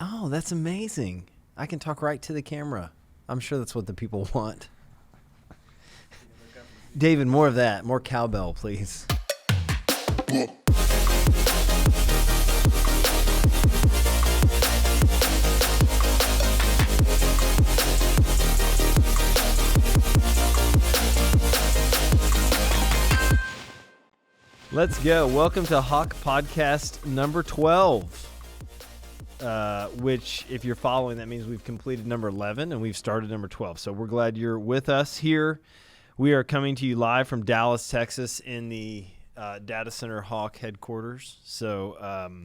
Oh, that's amazing. I can talk right to the camera. I'm sure that's what the people want. David, more of that. More cowbell, please. Let's go. Welcome to HawkPodcast number 12. Which, if you're following, that means we've completed number 11 and we've started number 12. So we're glad you're with us here. We are coming to you live from Dallas, Texas, in the data center Hawk headquarters. So,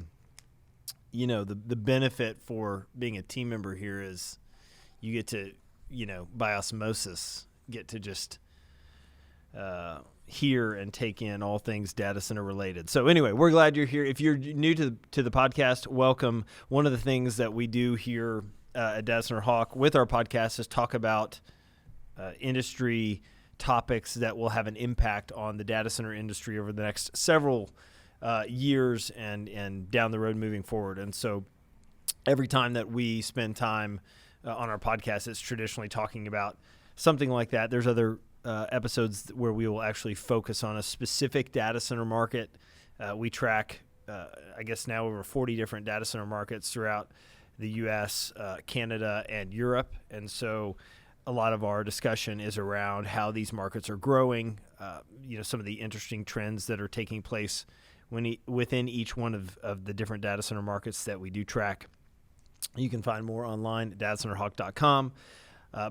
the benefit for being a team member here is you get to, by osmosis, get to just hear and take in all things data center related. So anyway, we're glad you're here. If you're new to the podcast, welcome. One of the things that we do here at Data Center Hawk with our podcast is talk about industry topics that will have an impact on the data center industry over the next several years and down the road moving forward. And so every time that we spend time on our podcast, it's traditionally talking about something like that. There's other episodes where we will actually focus on a specific data center market. We track, I guess now over 40 different data center markets throughout the U.S., Canada, and Europe. And so a lot of our discussion is around how these markets are growing, some of the interesting trends that are taking place within each one of the different data center markets that we do track. You can find more online at datacenterhawk.com.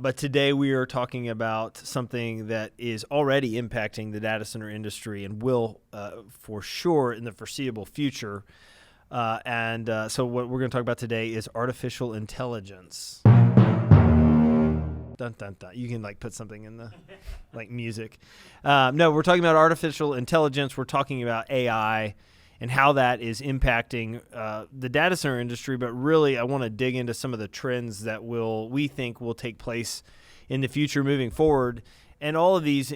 But today we are talking about something that is already impacting the data center industry and will for sure in the foreseeable future. So what we're going to talk about today is artificial intelligence. Dun, dun, dun. You can put something in the music. No, we're talking about artificial intelligence. We're talking about AI and how that is impacting the data center industry. But really, I want to dig into some of the trends that we think will take place in the future moving forward. And all of these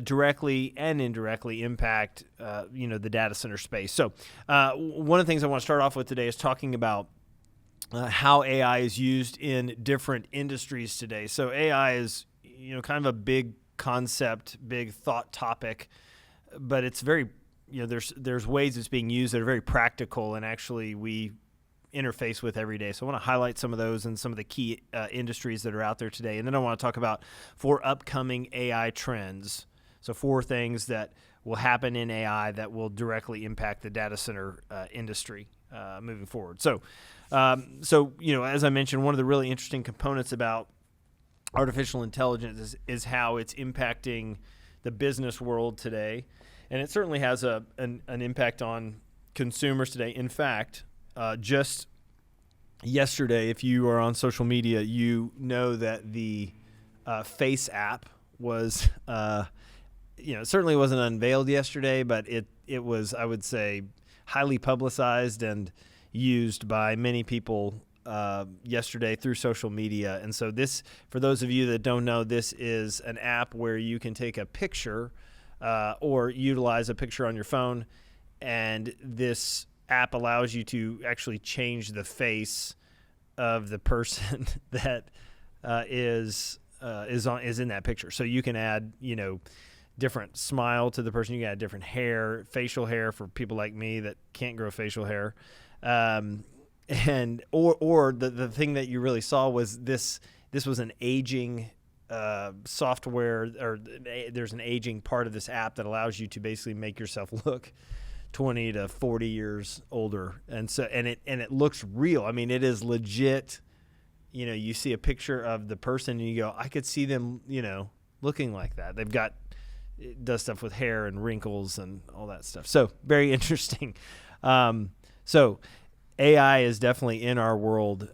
directly and indirectly impact, the data center space. So one of the things I want to start off with today is talking about how AI is used in different industries today. So AI is, kind of a big concept, big thought topic, but it's very there's ways it's being used that are very practical and actually we interface with every day. So I want to highlight some of those and some of the key industries that are out there today. And then I want to talk about 4 upcoming AI trends. So 4 things that will happen in AI that will directly impact the data center industry moving forward. So as I mentioned, one of the really interesting components about artificial intelligence is how it's impacting the business world today. And it certainly has an impact on consumers today. In fact, just yesterday, if you are on social media, you know that the Face app was, it certainly wasn't unveiled yesterday, but it was, I would say, highly publicized and used by many people yesterday through social media. And so this, for those of you that don't know, this is an app where you can take a picture or utilize a picture on your phone, and this app allows you to actually change the face of the person that is in that picture. So you can add, different smile to the person. You can add different hair, facial hair for people like me that can't grow facial hair, and or the thing that you really saw was this was an aging software, or there's an aging part of this app that allows you to basically make yourself look 20 to 40 years older. And so, and it looks real. I mean, it is legit. You see a picture of the person and you go, I could see them, looking like that. It does stuff with hair and wrinkles and all that stuff. So very interesting. So AI is definitely in our world,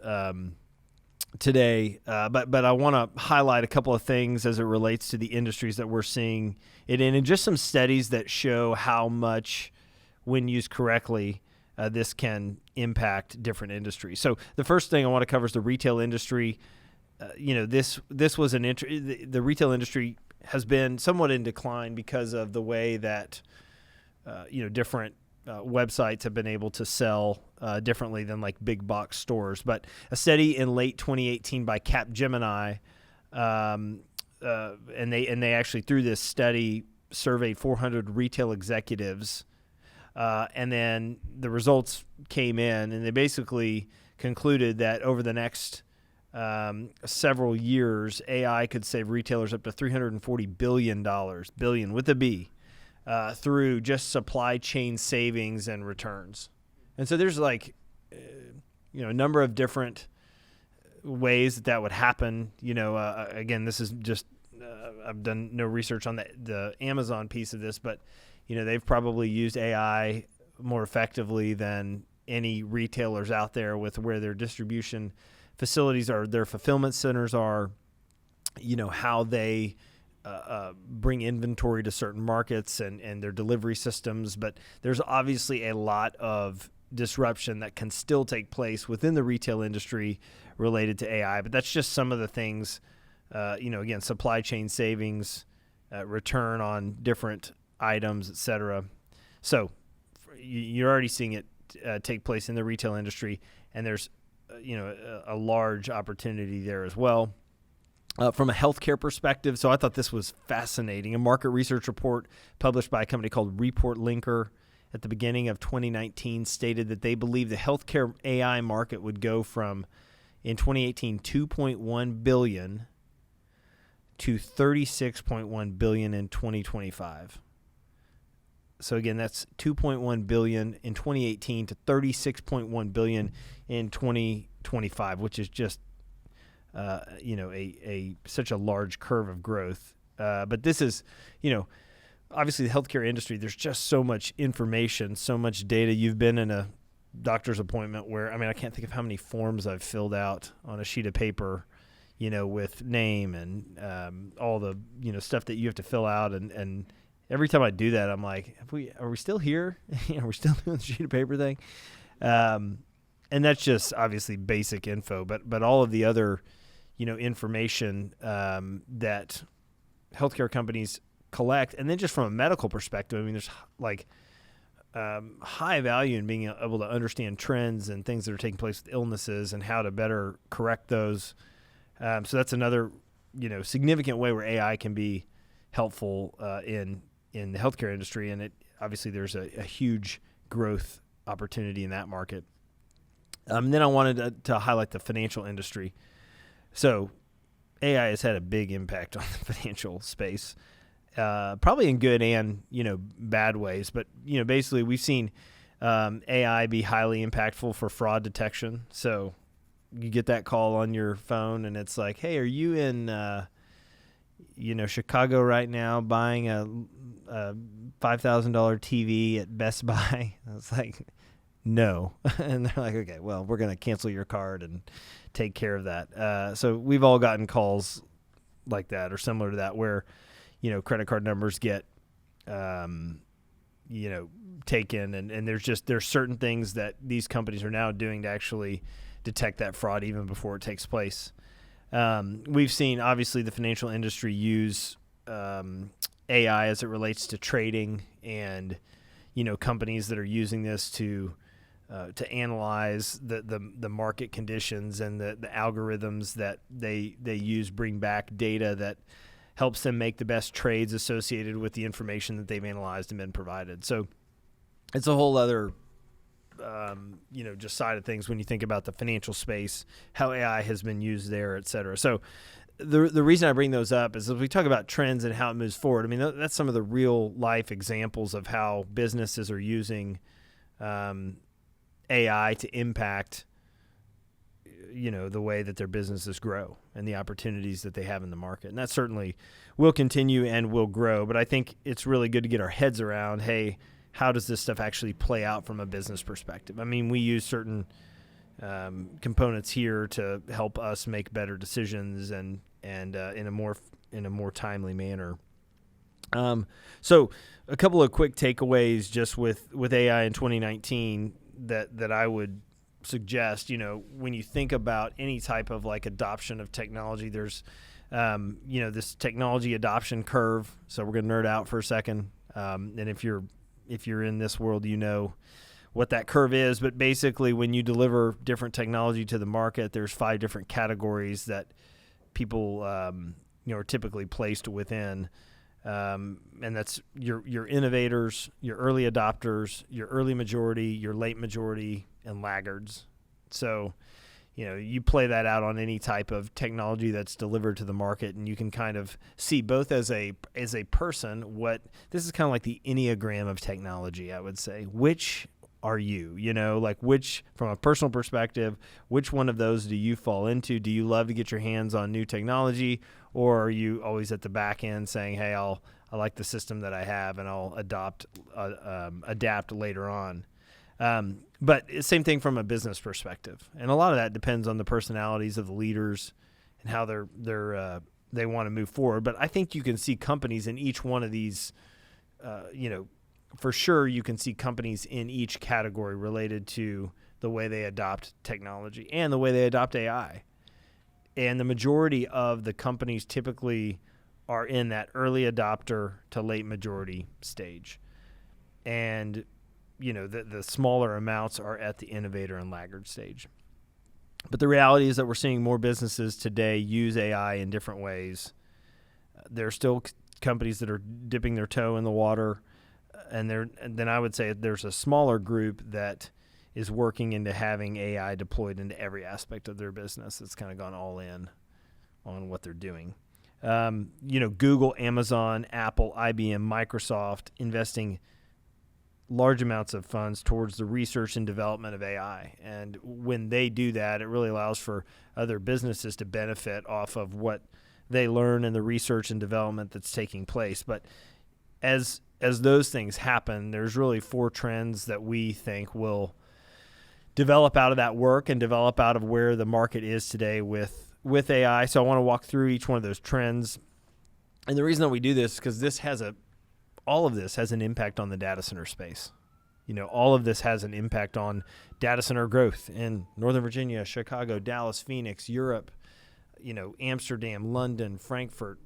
today, but I want to highlight a couple of things as it relates to the industries that we're seeing it in, and just some studies that show how much, when used correctly, this can impact different industries. So the first thing I want to cover is the retail industry. This was the retail industry has been somewhat in decline because of the way that different websites have been able to sell differently than like big box stores. But a study in late 2018 by Capgemini, and they actually through this study surveyed 400 retail executives, and then the results came in, and they basically concluded that over the next several years, AI could save retailers up to $340 billion with a B, through just supply chain savings and returns. And so there's like, a number of different ways that would happen. Again, this is just, I've done no research on the Amazon piece of this, but, they've probably used AI more effectively than any retailers out there with where their distribution facilities are, their fulfillment centers are, how they bring inventory to certain markets and their delivery systems. But there's obviously a lot of disruption that can still take place within the retail industry related to AI. But that's just some of the things, again, supply chain savings, return on different items, et cetera. So you're already seeing it take place in the retail industry, and there's a large opportunity there as well. From a healthcare perspective, so I thought this was fascinating. A market research report published by a company called Report Linker at the beginning of 2019 stated that they believe the healthcare AI market would go from, in 2018, $2.1 billion to $36.1 billion in 2025. So again, that's $2.1 billion in 2018 to $36.1 billion in 2025, which is just such a large curve of growth. But this is, obviously the healthcare industry, there's just so much information, so much data. You've been in a doctor's appointment where, I can't think of how many forms I've filled out on a sheet of paper, with name and all the, stuff that you have to fill out. And every time I do that, I'm like, are we still here? Are we still doing the sheet of paper thing? And that's just obviously basic info, but all of the other, information that healthcare companies collect, and then just from a medical perspective, there's like high value in being able to understand trends and things that are taking place with illnesses and how to better correct those. So that's another, significant way where AI can be helpful in the healthcare industry, and it obviously there's a huge growth opportunity in that market. Then I wanted to highlight the financial industry. So AI has had a big impact on the financial space, probably in good and, bad ways. But, basically we've seen AI be highly impactful for fraud detection. So you get that call on your phone and it's like, hey, are you in, Chicago right now buying a $5,000 TV at Best Buy? I was like, no. And they're like, okay, well, we're going to cancel your card and take care of that. So we've all gotten calls like that or similar to that where, credit card numbers get, taken. And there's certain things that these companies are now doing to actually detect that fraud even before it takes place. We've seen, obviously, the financial industry use AI as it relates to trading and, companies that are using this to analyze the market conditions and the algorithms that they use bring back data that helps them make the best trades associated with the information that they've analyzed and been provided. So it's a whole other, just side of things when you think about the financial space, how AI has been used there, et cetera. So the reason I bring those up is as we talk about trends and how it moves forward, that's some of the real life examples of how businesses are using AI to impact, the way that their businesses grow and the opportunities that they have in the market. And that certainly will continue and will grow. But I think it's really good to get our heads around, hey, how does this stuff actually play out from a business perspective? We use certain components here to help us make better decisions and in a more timely manner. So a couple of quick takeaways just with AI in 2019 that I would suggest. When you think about any type of like adoption of technology, there's this technology adoption curve. So we're going to nerd out for a second. And if you're if you're in this world, you know what that curve is. But basically, when you deliver different technology to the market, there's 5 different categories that people are typically placed within. And that's your innovators, your early adopters, your early majority, your late majority, and laggards. So, you play that out on any type of technology that's delivered to the market, and you can kind of see both as a person what this is kind of like the Enneagram of technology, I would say. Which are you? Which, from a personal perspective, which one of those do you fall into? Do you love to get your hands on new technology, or are you always at the back end saying, hey, I like the system that I have and I'll adapt later on? But same thing from a business perspective. And a lot of that depends on the personalities of the leaders and how they want to move forward. But I think you can see companies in each one of these, for sure you can see companies in each category related to the way they adopt technology and the way they adopt AI. And the majority of the companies typically are in that early adopter to late majority stage. And the smaller amounts are at the innovator and laggard stage. But the reality is that we're seeing more businesses today use AI in different ways. There are still companies that are dipping their toe in the water, and then I would say there's a smaller group that is working into having AI deployed into every aspect of their business. It's kind of gone all in on what they're doing. Google, Amazon, Apple, IBM, Microsoft investing large amounts of funds towards the research and development of AI. And when they do that, it really allows for other businesses to benefit off of what they learn in the research and development that's taking place. But as those things happen, there's really 4 trends that we think will develop out of that work and develop out of where the market is today with AI. So I want to walk through each one of those trends. And the reason that we do this is because all of this has an impact on the data center space. All of this has an impact on data center growth in Northern Virginia, Chicago, Dallas, Phoenix, Europe, Amsterdam, London, Frankfurt,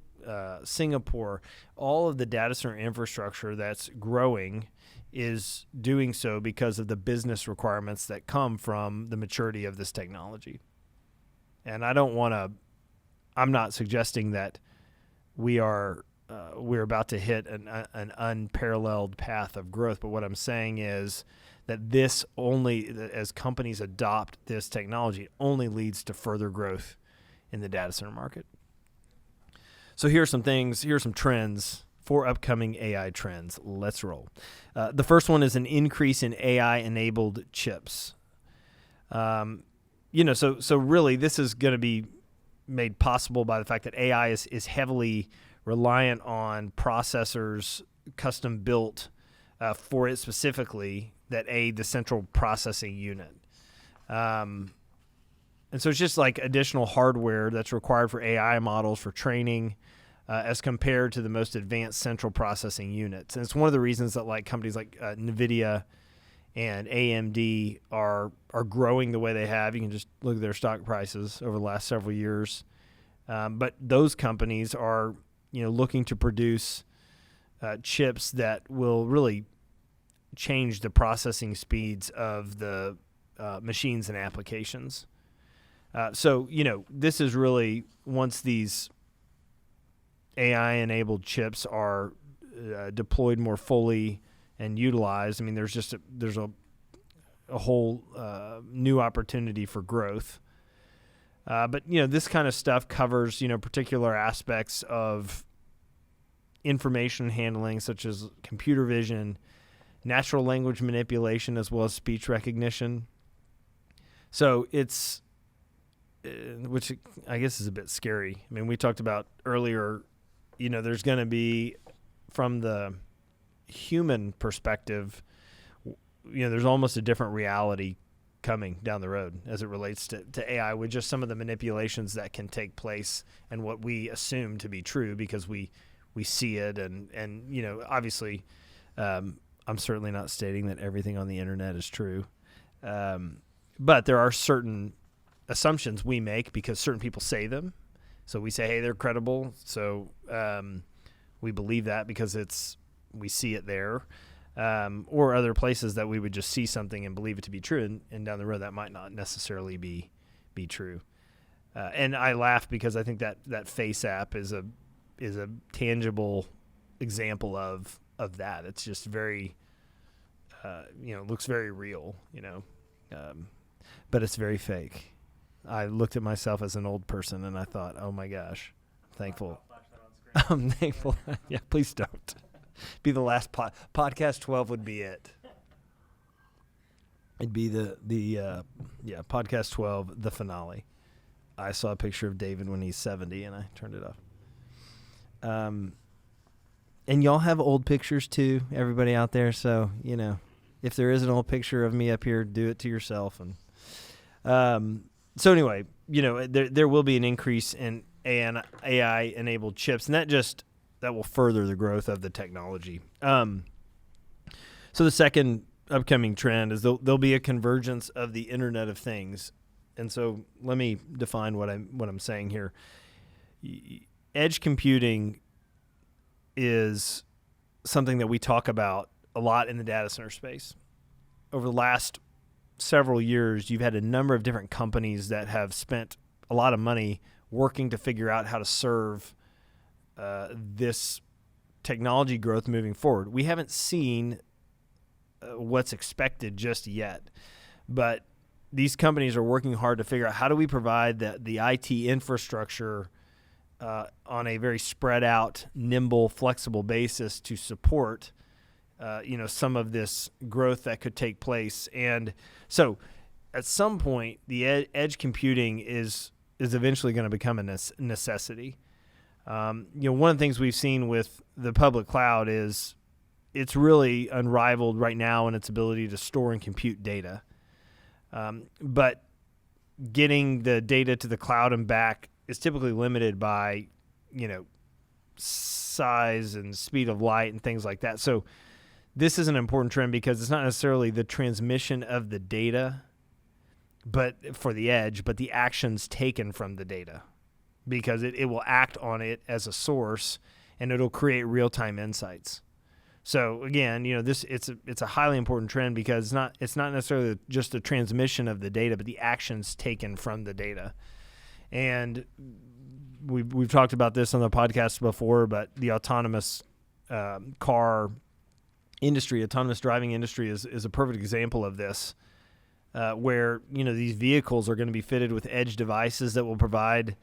Singapore. All of the data center infrastructure that's growing is doing so because of the business requirements that come from the maturity of this technology. And I'm not suggesting that we're about to hit an unparalleled path of growth. But what I'm saying is that as companies adopt this technology, it only leads to further growth in the data center market. So here are some trends, 4 upcoming AI trends. Let's roll. The first one is an increase in AI-enabled chips. So really this is going to be made possible by the fact that AI is heavily reliant on processors custom built for it specifically that aid the central processing unit. And so it's just like additional hardware that's required for AI models for training as compared to the most advanced central processing units. And it's one of the reasons that companies like NVIDIA and AMD are growing the way they have. You can just look at their stock prices over the last several years. But those companies are looking to produce chips that will really change the processing speeds of the machines and applications. So this is really, once these AI-enabled chips are deployed more fully and utilized, there's a whole new opportunity for growth. But this kind of stuff covers particular aspects of information handling, such as computer vision, natural language manipulation, as well as speech recognition. So it's, which I guess is a bit scary. We talked about earlier, there's going to be, from the human perspective, there's almost a different reality coming down the road as it relates to AI, with just some of the manipulations that can take place and what we assume to be true because we see it. And obviously, I'm certainly not stating that everything on the internet is true. But there are certain assumptions we make because certain people say them. So we say, hey, they're credible. So we believe that because we see it there. or other places that we would just see something and believe it to be true, and down the road that might not necessarily be true. And I laugh because I think that Face app is a tangible example of that. It's just very, looks very real, but it's very fake. I looked at myself as an old person and I thought, oh my gosh, I'm thankful. I'm thankful. Yeah, please don't. Be the last podcast 12 would be it. It'd be the podcast 12, the finale. I saw a picture of David when he's 70 and I turned it off. And y'all have old pictures too, everybody out there. So, if there is an old picture of me up here, do it to yourself. And so anyway, there will be an increase in AI-enabled chips, and that will further the growth of the technology. So the second upcoming trend is there'll be a convergence of the Internet of Things. And so let me define what I'm saying here. Edge computing is something that we talk about a lot in the data center space. Over the last several years, you've had a number of different companies that have spent a lot of money working to figure out how to serve this technology growth moving forward. We haven't seen what's expected just yet, but these companies are working hard to figure out how do we provide the IT infrastructure on a very spread out, nimble, flexible basis to support some of this growth that could take place. And so at some point, the edge computing is eventually going to become a necessity. One of the things we've seen with the public cloud is it's really unrivaled right now in its ability to store and compute data. But getting the data to the cloud and back is typically limited by, size and speed of light and things like that. So this is an important trend because it's not necessarily the transmission of the data, but for the edge, but the actions taken from the data, because it will act on it as a source and it'll create real-time insights. So again, it's a highly important trend because it's not necessarily just the transmission of the data, but the actions taken from the data. And we've talked about this on the podcast before, but the autonomous car industry, autonomous driving industry is a perfect example of this, where these vehicles are going to be fitted with edge devices that will provide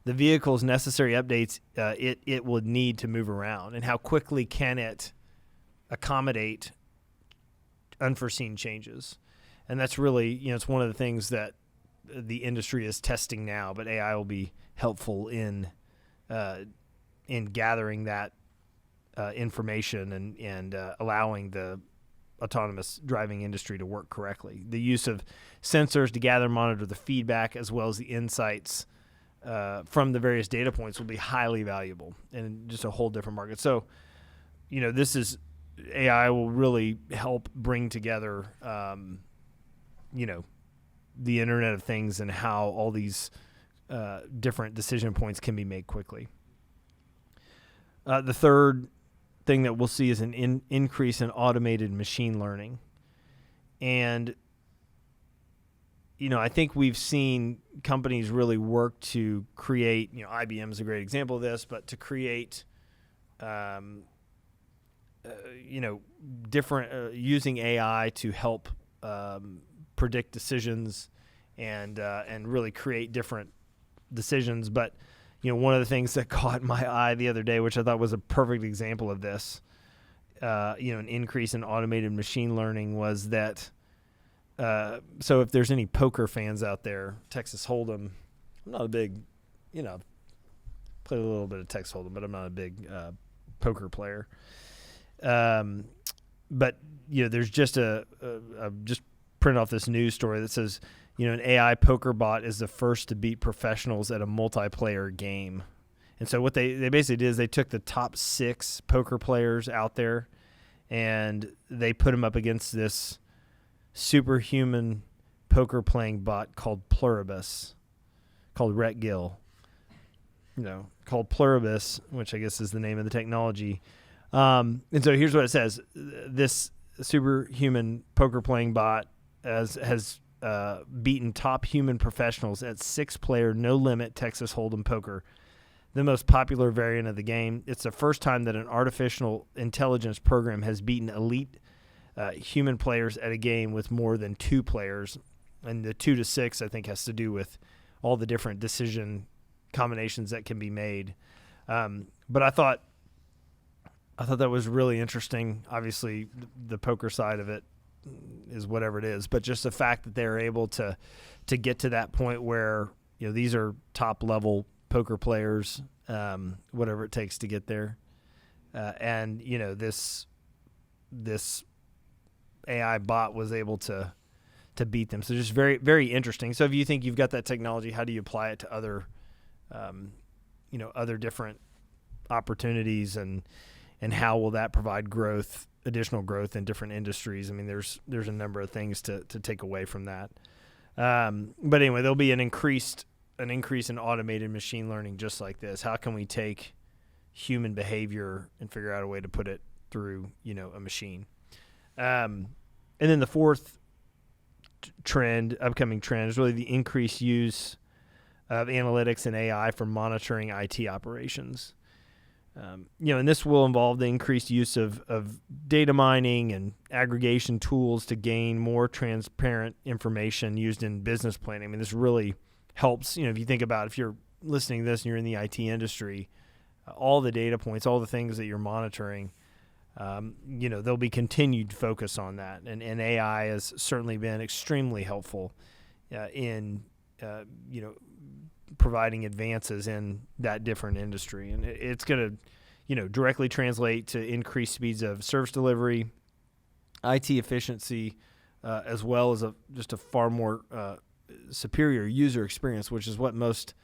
the vehicle's necessary updates it would need to move around, and how quickly can it accommodate unforeseen changes. And that's really, it's one of the things that the industry is testing now, but AI will be helpful in gathering that information and allowing the autonomous driving industry to work correctly. The use of sensors to gather and monitor the feedback as well as the insights from the various data points will be highly valuable and just a whole different market. So, AI will really help bring together, the Internet of Things and how all these different decision points can be made quickly. The third thing that we'll see is an increase in automated machine learning. And, I think we've seen companies really work to create, IBM is a great example of this, but to create, different, using AI to help predict decisions and really create different decisions. But, one of the things that caught my eye the other day, which I thought was a perfect example of this, an increase in automated machine learning was that, so if there's any poker fans out there, Texas Hold'em, I'm not a big, played a little bit of Texas Hold'em, but I'm not a big poker player. But, there's just just print off this news story that says, an AI poker bot is the first to beat professionals at a multiplayer game. And so what they basically did is they took the top 6 poker players out there and they put them up against this superhuman poker playing bot called Pluribus, called Rhett Gill, called Pluribus, which I guess is the name of the technology. And so here's what it says. This superhuman poker playing bot has beaten top human professionals at 6-player no-limit Texas Hold'em poker, the most popular variant of the game. It's the first time that an artificial intelligence program has beaten elite human players at a game with more than 2 players. And the 2 to 6, I think, has to do with all the different decision combinations that can be made. But I thought that was really interesting. Obviously, the poker side of it is whatever it is, but just the fact that they're able to get to that point where, you know, these are top level poker players, whatever it takes to get there, and you know, this AI bot was able to beat them. So just very, very interesting. So if you think you've got that technology, how do you apply it to other other different opportunities, and how will that provide additional growth in different industries? I mean, there's a number of things to take away from that. But anyway, there'll be an increase in automated machine learning just like this. How can we take human behavior and figure out a way to put it through, a machine? And then the fourth upcoming trend is really the increased use of analytics and AI for monitoring IT operations. And this will involve the increased use of data mining and aggregation tools to gain more transparent information used in business planning. I mean, this really helps, if you think about, if you're listening to this and you're in the IT industry, all the data points, all the things that you're monitoring, there'll be continued focus on that. And AI has certainly been extremely helpful in providing advances in that different industry. And it's going to, directly translate to increased speeds of service delivery, IT efficiency, as well as just a far more superior user experience, which is what most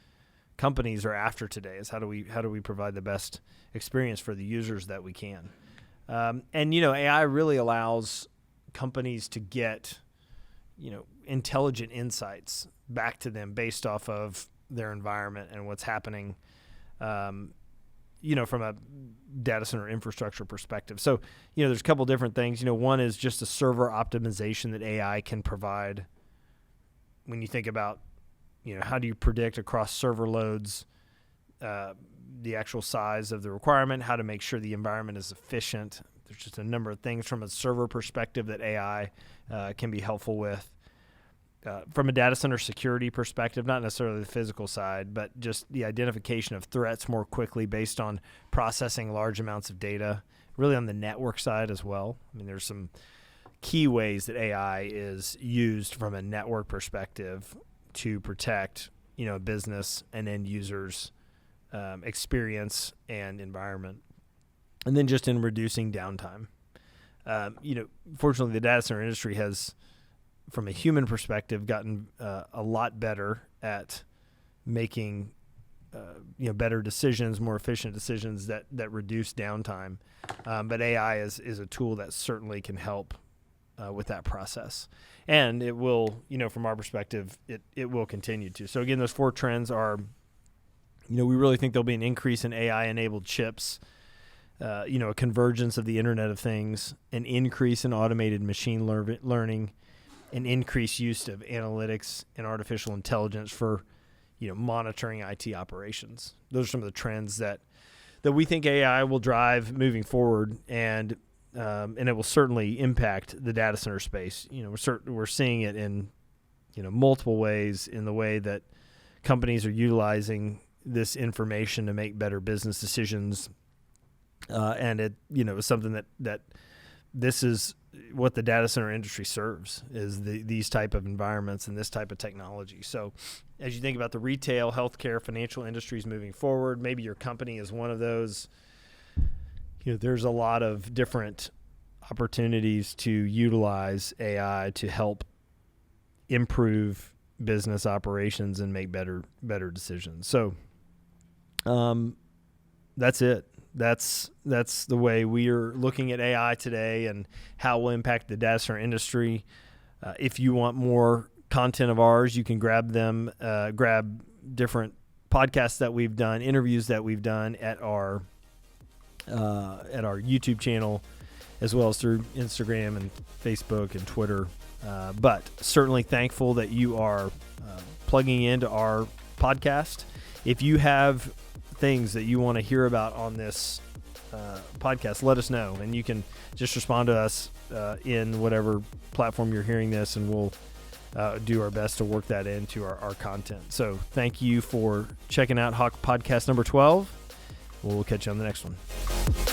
companies are after today, is how do we provide the best experience for the users that we can. And AI really allows companies to get, intelligent insights back to them based off of their environment and what's happening, from a data center infrastructure perspective. So, there's a couple different things. One is just the server optimization that AI can provide. When you think about, how do you predict across server loads the actual size of the requirement, how to make sure the environment is efficient. There's just a number of things from a server perspective that AI can be helpful with. From a data center security perspective, not necessarily the physical side, but just the identification of threats more quickly based on processing large amounts of data, really on the network side as well. I mean, there's some key ways that AI is used from a network perspective to protect, a business and end users' experience and environment. And then just in reducing downtime. Fortunately, the data center industry has, from a human perspective, gotten a lot better at making better decisions, more efficient decisions that reduce downtime. But AI is a tool that certainly can help with that process. And it will, from our perspective, it will continue to. So again, those four trends are, we really think there'll be an increase in AI-enabled chips, a convergence of the Internet of Things, an increase in automated machine learning, an increased use of analytics and artificial intelligence for, monitoring IT operations. Those are some of the trends that we think AI will drive moving forward, and it will certainly impact the data center space. We're seeing it in, multiple ways, in the way that companies are utilizing this information to make better business decisions, and it, is something that this is what the data center industry serves, is these type of environments and this type of technology. So as you think about the retail, healthcare, financial industries moving forward, maybe your company is one of those, there's a lot of different opportunities to utilize AI to help improve business operations and make better decisions. So that's it. That's the way we are looking at AI today and how it will impact the data center industry. If you want more content of ours, you can grab different podcasts that we've done, interviews that we've done at our at our YouTube channel, as well as through Instagram and Facebook and Twitter. But certainly thankful that you are plugging into our podcast. If you have things that you want to hear about on this podcast, let us know, and you can just respond to us in whatever platform you're hearing this, and we'll do our best to work that into our content. So thank you for checking out Hawk Podcast number 12. We'll catch you on the next one.